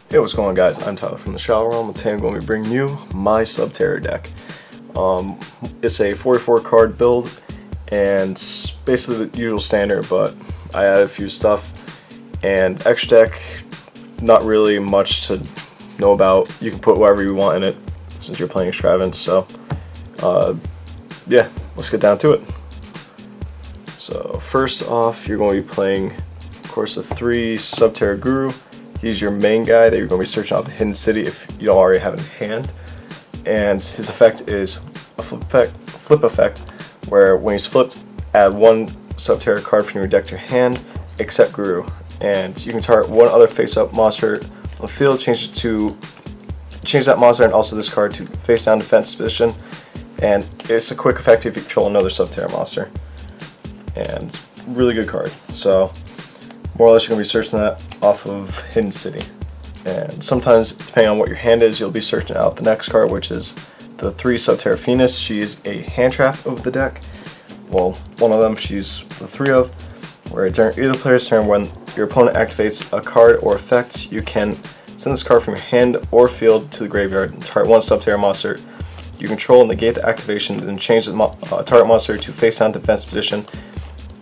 Hey, what's going on, guys? I'm Tyler from the Shower Realm, and today I'm going to be bringing you my Subterra deck. It's a 44 card build, and basically the usual standard, but I added a few stuff. And extra deck, not really much to know about. You can put whatever you want in it since you're playing Extravagance. So, yeah, let's get down to it. So first off, you're going to be playing, of course, the 3 Subterra Guru. He's your main guy that you're going to be searching out the hidden city if you don't already have in hand. And his effect is a flip effect, where when he's flipped, add 1 Subterra card from your deck to your hand, except Guru. And you can target 1 other face-up monster on the field, change that monster and also this card to face-down defense position. And it's a quick effect if you control another Subterra monster. And really good card. So more or less, you're going to be searching that off of Hidden City. And sometimes, depending on what your hand is, you'll be searching out the next card, which is the 3 Subterra Phoenix. She is a hand trap of the deck. Well, one of them she's the 3 of, where during either player's turn, when your opponent activates a card or effect, you can send this card from your hand or field to the graveyard and target 1 Subterra monster you control and negate the activation, then change the target monster to face-down defense position.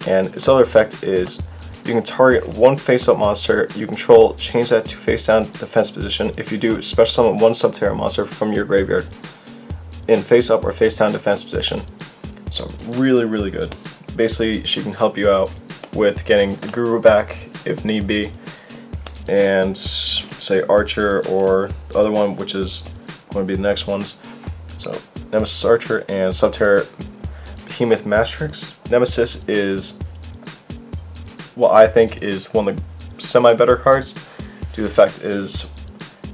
And its other effect is you can target 1 face-up monster you control, change that to face-down defense position. If you do, special summon 1 Subterra monster from your graveyard in face-up or face-down defense position. So really, really good. Basically, she can help you out with getting the Guru back if need be, and say Archer or the other one, which is going to be the next ones. So Nemesis Archer and Subterra Behemoth Matrix. Nemesis is what I think is one of the semi-better cards. Due to the fact is,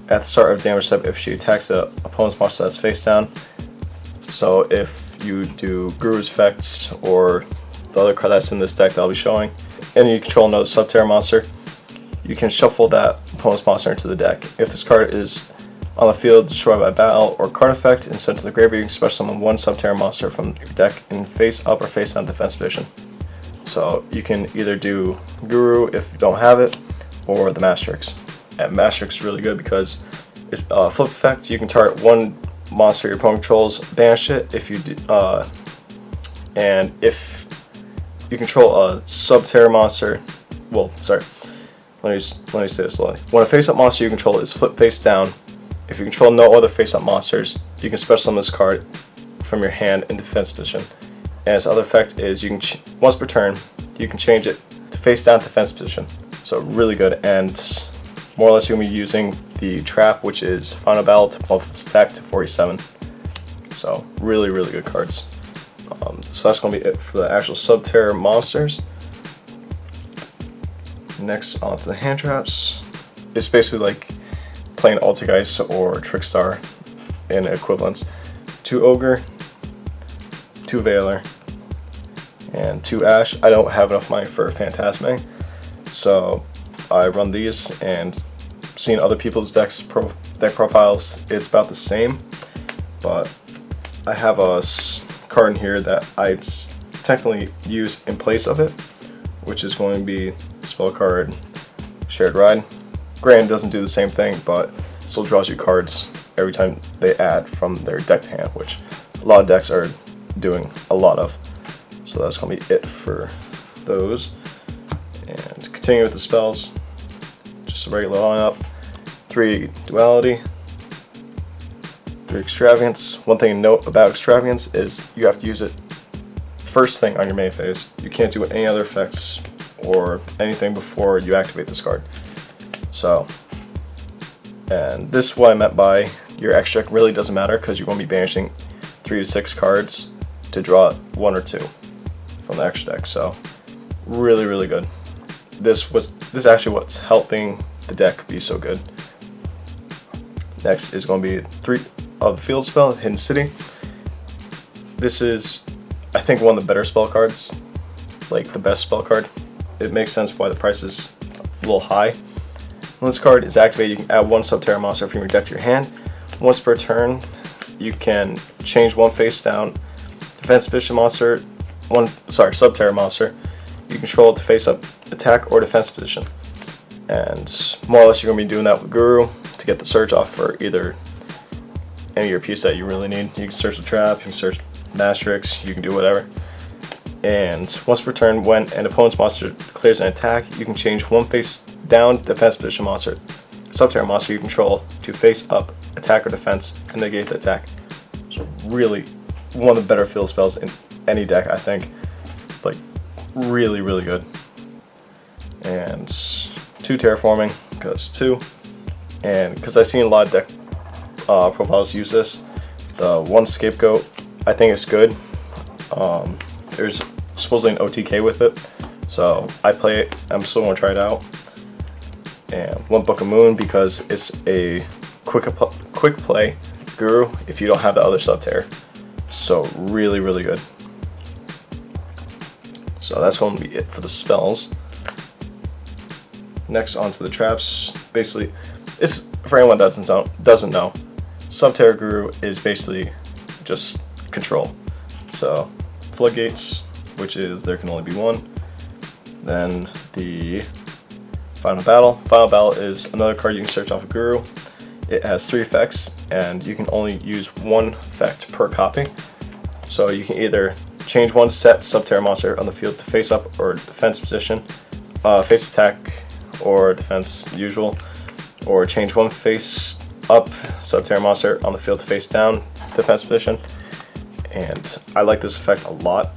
at the start of damage step, if she attacks the opponent's monster that's face down. So if you do Guru's effects or the other card that's in this deck that I'll be showing, and you control another Subterra monster, you can shuffle that opponent's monster into the deck. If this card is on the field, destroyed by battle or card effect, and sent to the graveyard, you can special summon 1 Subterra monster from your deck in face up or face down defense position. So you can either do Guru if you don't have it, or the Matrix. And Matrix is really good because it's a flip effect. You can target 1 monster your opponent controls, banish it if you do, and if you control a Subterra monster, well, sorry, let me say this slowly. When a face-up monster you control is flipped face down, if you control no other face-up monsters, you can special summon this card from your hand in defense position. And its other effect is you can once per turn you can change it to face down defense position. So really good, and more or less you're going to be using the trap, which is Final Battle, to bump its attack to 47. So really, really good cards. So that's going to be it for the actual Subterra monsters. Next, on to the hand traps. It's basically like playing Altergeist or Trickstar in equivalents. 2 Ogre, 2 Veiler, and 2 Ash. I don't have enough money for Phantasme, so I run these, and seeing other people's deck profiles, it's about the same, but I have a card in here that I technically use in place of it, which is going to be spell card Shared Ride. Granted, it doesn't do the same thing, but still draws you cards every time they add from their deck to hand, which a lot of decks are doing a lot of. So that's going to be it for those. And continue with the spells, just a regular lineup. 3 Duality, 3 Extravagance. One thing to note about Extravagance is you have to use it first thing on your main phase. You can't do any other effects or anything before you activate this card. So, and this is what I meant by your extra deck really doesn't matter, because you're going to be banishing 3 to 6 cards to draw 1 or 2 from the extra deck. So really, really good. This is actually what's helping the deck be so good. Next is going to be 3 of the field spell, Hidden City. This is, I think, one of the better spell cards, like the best spell card. It makes sense why the price is a little high. When this card is activated, you can add 1 Subterra monster from your deck to your hand. Once per turn, you can change 1 face down defense position monster, Subterra monster you control it to face up attack or defense position. And more or less you're going to be doing that with Guru. to get the search off for either any of your piece that you really need. You can search the trap, you can search Masterix, you can do whatever. And once per turn, when an opponent's monster clears an attack, you can change one face down defense position monster, subterra monster you control, to face up, attack or defense, and negate the attack. So really, one of the better field spells in any deck, I think. Like, really, really good. And 2 terraforming, because 2. And because I've seen a lot of deck profiles use this, the 1 scapegoat, I think it's good. There's supposedly an OTK with it, so I play it. I'm still going to try it out. And 1 Book of Moon, because it's a quick play guru if you don't have the other subterra. So really, really good. So that's going to be it for the spells. Next, onto the traps. Basically, it's for anyone that doesn't know, Subterra Guru is basically just control. So floodgates, which is there can only be 1. Then the Final Battle. Final Battle is another card you can search off of Guru. It has 3 effects, and you can only use 1 effect per copy. So you can either change 1 set subterra monster on the field to face up or defense position, face attack or defense usual, or change 1 face up subterra monster on the field to face down defense position. And I like this effect a lot.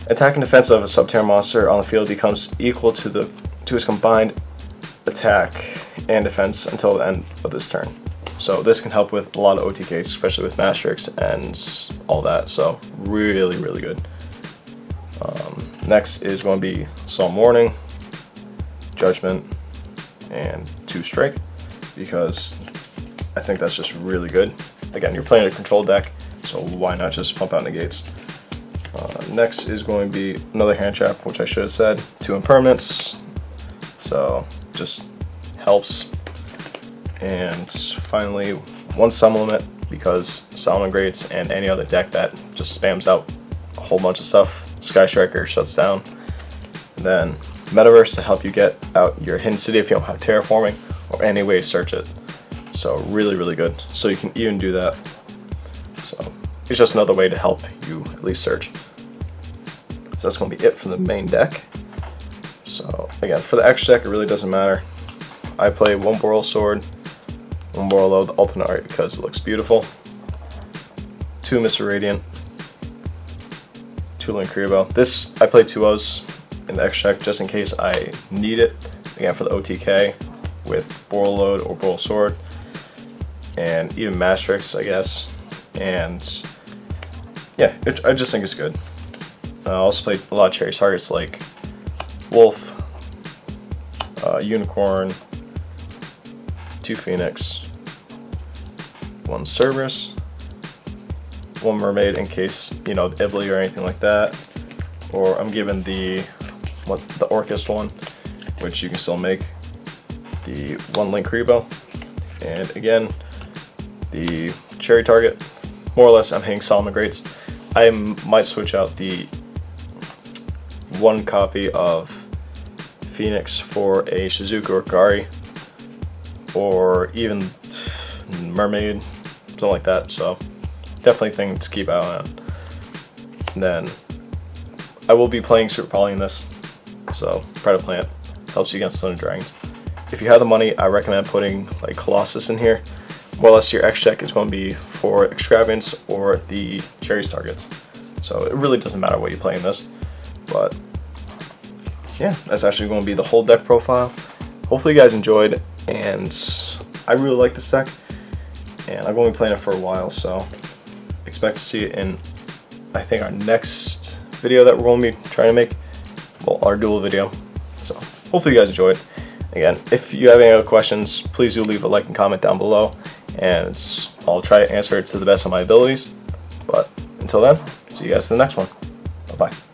Attack and defense of a subterra monster on the field becomes equal to its combined attack and defense until the end of this turn. So this can help with a lot of OTKs, especially with Masterix and all that. So really, really good. Next is going to be Solemn Warning, Judgment, and 2 Strike, because I think that's just really good. Again, you're playing a control deck, so why not just pump out negates? Next is going to be another hand trap, which I should have said, 2 impermanents. So just helps. And finally, 1 summon limit, because Solomon Greats and any other deck that just spams out a whole bunch of stuff, Sky Striker shuts down. And then Metaverse to help you get out your hidden city if you don't have terraforming or any way to search it. So really, really good. So you can even do that. So it's just another way to help you at least search. So that's going to be it for the main deck. So again, for the extra deck, it really doesn't matter. I play 1 Boral Sword, 1 Boral the alternate art because it looks beautiful, 2 Mr. Radiant, 2 Linkuriboh. This, I play 2 O's in the extra deck just in case I need it, again for the OTK with Boral Load or Boral Sword, and even Masterix, I guess. And yeah, I just think it's good. I also play a lot of cherry targets like Wolf, Unicorn, 2 Phoenix, 1 Cerberus, 1 Mermaid in case, you know, the Ibly or anything like that. Or I'm given the Orcust one, which you can still make. The 1 Linkuriboh. And again, the cherry target. More or less, I'm hitting Solomon Greats. I might switch out the 1 copy of Phoenix for a Shizuku or Gari, or even Mermaid, something like that. So definitely thing to keep an eye on. And then I will be playing Super Poly in this, so Predator Plant helps you against Thunder Dragons. If you have the money, I recommend putting like Colossus in here. More or less, your X deck is going to be for Extravagance or the Cherries targets. So it really doesn't matter what you play in this. But yeah, that's actually going to be the whole deck profile. Hopefully you guys enjoyed, and I really like this deck, and I'm going to be playing it for a while, so expect to see it in, I think, our next video that we're going to be trying to make, well, our duel video. So hopefully you guys enjoyed. Again, if you have any other questions, please do leave a like and comment down below, and I'll try to answer it to the best of my abilities. But until then, see you guys in the next one. Bye-bye.